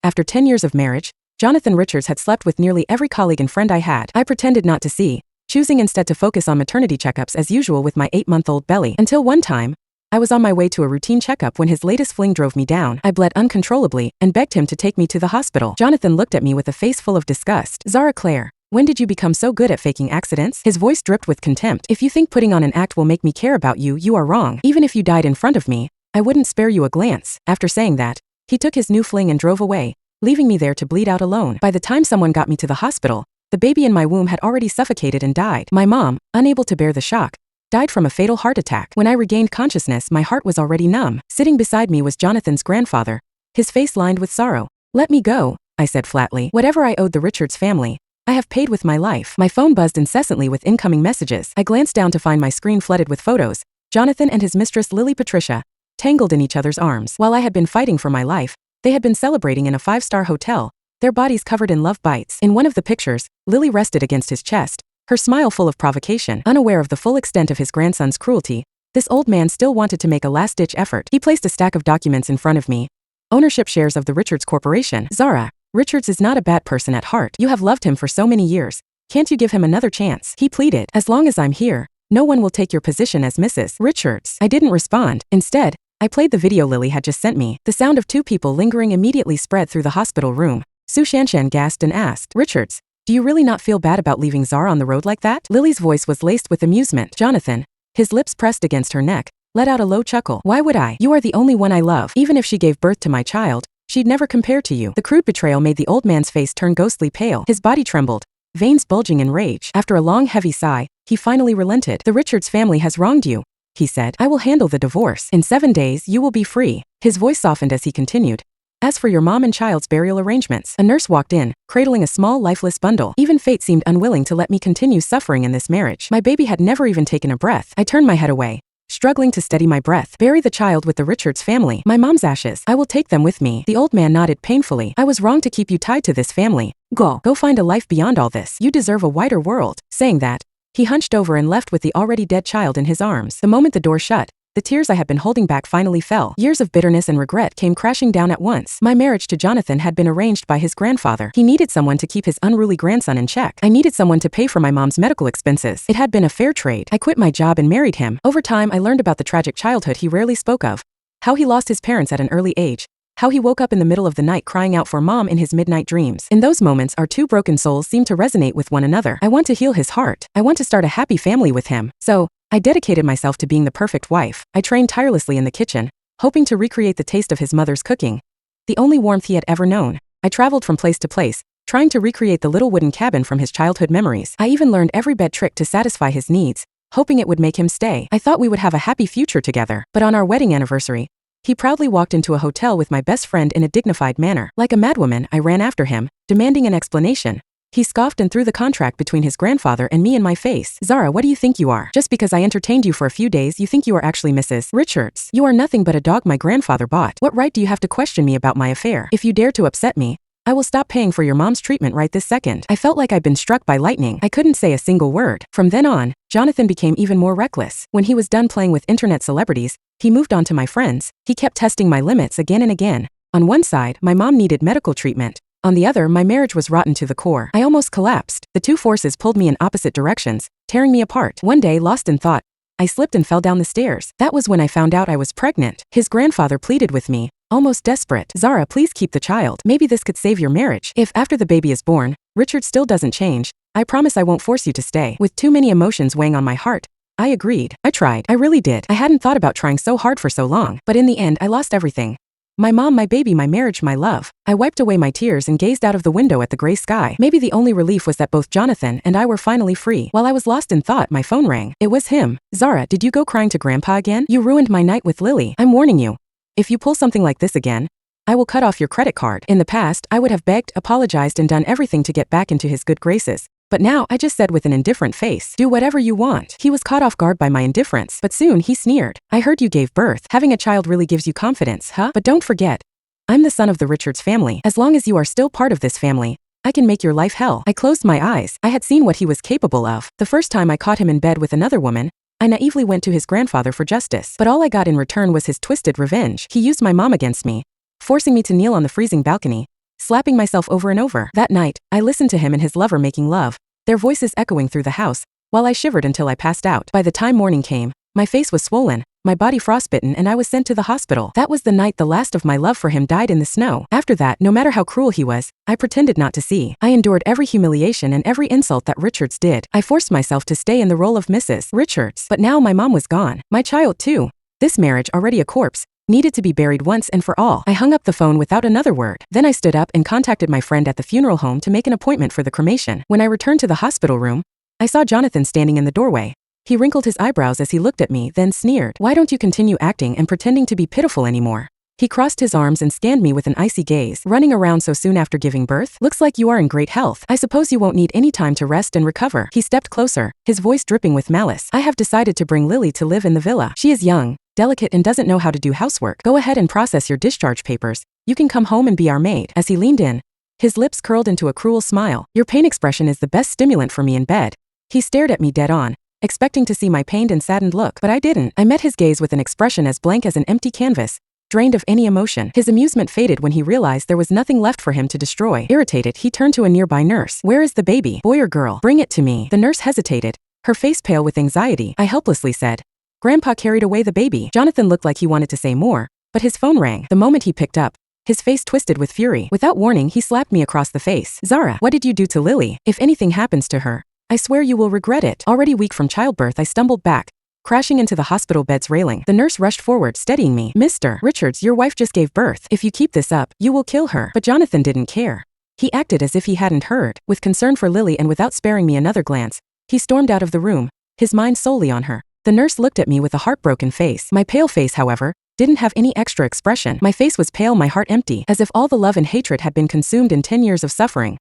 After 10 years of marriage, Jonathan Richards had slept with nearly every colleague and friend I had. I pretended not to see, choosing instead to focus on maternity checkups as usual with my 8-month-old belly. Until one time, I was on my way to a routine checkup when his latest fling drove me down. I bled uncontrollably and begged him to take me to the hospital. Jonathan looked at me with a face full of disgust. Zara Clare, when did you become so good at faking accidents? His voice dripped with contempt. If you think putting on an act will make me care about you, you are wrong. Even if you died in front of me, I wouldn't spare you a glance. After saying that, he took his new fling and drove away, leaving me there to bleed out alone. By the time someone got me to the hospital, the baby in my womb had already suffocated and died. My mom, unable to bear the shock, died from a fatal heart attack. When I regained consciousness, my heart was already numb. Sitting beside me was Jonathan's grandfather, his face lined with sorrow. "Let me go," I said flatly. "Whatever I owed the Richards family, I have paid with my life." My phone buzzed incessantly with incoming messages. I glanced down to find my screen flooded with photos. Jonathan and his mistress Lily Patricia, tangled in each other's arms. While I had been fighting for my life, they had been celebrating in a 5-star hotel, their bodies covered in love bites. In one of the pictures, Lily rested against his chest, her smile full of provocation. Unaware of the full extent of his grandson's cruelty, this old man still wanted to make a last-ditch effort. He placed a stack of documents in front of me. Ownership shares of the Richards Corporation. "Zara, Richards is not a bad person at heart. You have loved him for so many years. Can't you give him another chance?" he pleaded. "As long as I'm here, no one will take your position as Mrs. Richards." I didn't respond. Instead, I played the video Lily had just sent me. The sound of two people lingering immediately spread through the hospital room. Su Shanshan gasped and asked, "Richards, do you really not feel bad about leaving Zara on the road like that?" Lily's voice was laced with amusement. Jonathan, his lips pressed against her neck, let out a low chuckle. "Why would I? You are the only one I love. Even if she gave birth to my child, she'd never compare to you." The crude betrayal made the old man's face turn ghostly pale. His body trembled, veins bulging in rage. After a long heavy sigh, he finally relented. "The Richards family has wronged you," he said. "I will handle the divorce. In 7 days you will be free." His voice softened as he continued. "As for your mom and child's burial arrangements." A nurse walked in, cradling a small lifeless bundle. Even fate seemed unwilling to let me continue suffering in this marriage. My baby had never even taken a breath. I turned my head away, struggling to steady my breath. "Bury the child with the Richards family. My mom's ashes. I will take them with me." The old man nodded painfully. "I was wrong to keep you tied to this family. Go find a life beyond all this. You deserve a wider world." Saying that, he hunched over and left with the already dead child in his arms. The moment the door shut, the tears I had been holding back finally fell. Years of bitterness and regret came crashing down at once. My marriage to Jonathan had been arranged by his grandfather. He needed someone to keep his unruly grandson in check. I needed someone to pay for my mom's medical expenses. It had been a fair trade. I quit my job and married him. Over time, I learned about the tragic childhood he rarely spoke of. How he lost his parents at an early age. How he woke up in the middle of the night crying out for mom in his midnight dreams. In those moments, our two broken souls seemed to resonate with one another. I want to heal his heart. I want to start a happy family with him. So, I dedicated myself to being the perfect wife. I trained tirelessly in the kitchen, hoping to recreate the taste of his mother's cooking, the only warmth he had ever known. I traveled from place to place, trying to recreate the little wooden cabin from his childhood memories. I even learned every bed trick to satisfy his needs, hoping it would make him stay. I thought we would have a happy future together. But on our wedding anniversary, he proudly walked into a hotel with my best friend in a dignified manner. Like a madwoman, I ran after him, demanding an explanation. He scoffed and threw the contract between his grandfather and me in my face. "Zara, what do you think you are? Just because I entertained you for a few days, you think you are actually Mrs. Richards? You are nothing but a dog my grandfather bought. What right do you have to question me about my affair? If you dare to upset me, I will stop paying for your mom's treatment right this second." I felt like I'd been struck by lightning. I couldn't say a single word. From then on, Jonathan became even more reckless. When he was done playing with internet celebrities, he moved on to my friends. He kept testing my limits again and again. On one side, my mom needed medical treatment. On the other, my marriage was rotten to the core. I almost collapsed. The two forces pulled me in opposite directions, tearing me apart. One day, lost in thought, I slipped and fell down the stairs. That was when I found out I was pregnant. His grandfather pleaded with me, almost desperate. "Zara, please keep the child. Maybe this could save your marriage. If after the baby is born, Richard still doesn't change, I promise I won't force you to stay." With too many emotions weighing on my heart, I agreed. I tried. I really did. I hadn't thought about trying so hard for so long. But in the end, I lost everything. My mom, my baby, my marriage, my love. I wiped away my tears and gazed out of the window at the gray sky. Maybe the only relief was that both Jonathan and I were finally free. While I was lost in thought, my phone rang. It was him. "Zara, did you go crying to Grandpa again? You ruined my night with Lily. I'm warning you. If you pull something like this again, I will cut off your credit card." In the past, I would have begged, apologized, and done everything to get back into his good graces. But now, I just said with an indifferent face, "Do whatever you want." He was caught off guard by my indifference, but soon he sneered. "I heard you gave birth. Having a child really gives you confidence, huh? But don't forget, I'm the son of the Richards family. As long as you are still part of this family, I can make your life hell." I closed my eyes. I had seen what he was capable of. The first time I caught him in bed with another woman, I naively went to his grandfather for justice. But all I got in return was his twisted revenge. He used my mom against me, forcing me to kneel on the freezing balcony, slapping myself over and over. That night, I listened to him and his lover making love, their voices echoing through the house, while I shivered until I passed out. By the time morning came, my face was swollen, my body frostbitten, and I was sent to the hospital. That was the night the last of my love for him died in the snow. After that, no matter how cruel he was, I pretended not to see. I endured every humiliation and every insult that Richards did. I forced myself to stay in the role of Mrs. Richards. But now my mom was gone. My child too. This marriage, already a corpse, needed to be buried once and for all. I hung up the phone without another word. Then I stood up and contacted my friend at the funeral home to make an appointment for the cremation. When I returned to the hospital room, I saw Jonathan standing in the doorway. He wrinkled his eyebrows as he looked at me, then sneered. Why don't you continue acting and pretending to be pitiful anymore? He crossed his arms and scanned me with an icy gaze. Running around so soon after giving birth? Looks like you are in great health. I suppose you won't need any time to rest and recover. He stepped closer, his voice dripping with malice. I have decided to bring Lily to live in the villa. She is young, delicate, and doesn't know how to do housework. Go ahead and process your discharge papers. You can come home and be our maid. As he leaned in, his lips curled into a cruel smile. Your pain expression is the best stimulant for me in bed. He stared at me dead on, expecting to see my pained and saddened look, but I didn't. I met his gaze with an expression as blank as an empty canvas, drained of any emotion. His amusement faded when he realized there was nothing left for him to destroy. Irritated, he turned to a nearby nurse. Where is the baby? Boy or girl? Bring it to me. The nurse hesitated, her face pale with anxiety. I helplessly said, Grandpa carried away the baby. Jonathan looked like he wanted to say more, but his phone rang. The moment he picked up, his face twisted with fury. Without warning, he slapped me across the face. Zara, what did you do to Lily? If anything happens to her, I swear you will regret it. Already weak from childbirth, I stumbled back, crashing into the hospital bed's railing. The nurse rushed forward, steadying me. Mr. Richards, your wife just gave birth. If you keep this up, you will kill her. But Jonathan didn't care. He acted as if he hadn't heard. With concern for Lily and without sparing me another glance, he stormed out of the room, his mind solely on her. The nurse looked at me with a heartbroken face. My pale face, however, didn't have any extra expression. My face was pale, my heart empty, as if all the love and hatred had been consumed in 10 years of suffering.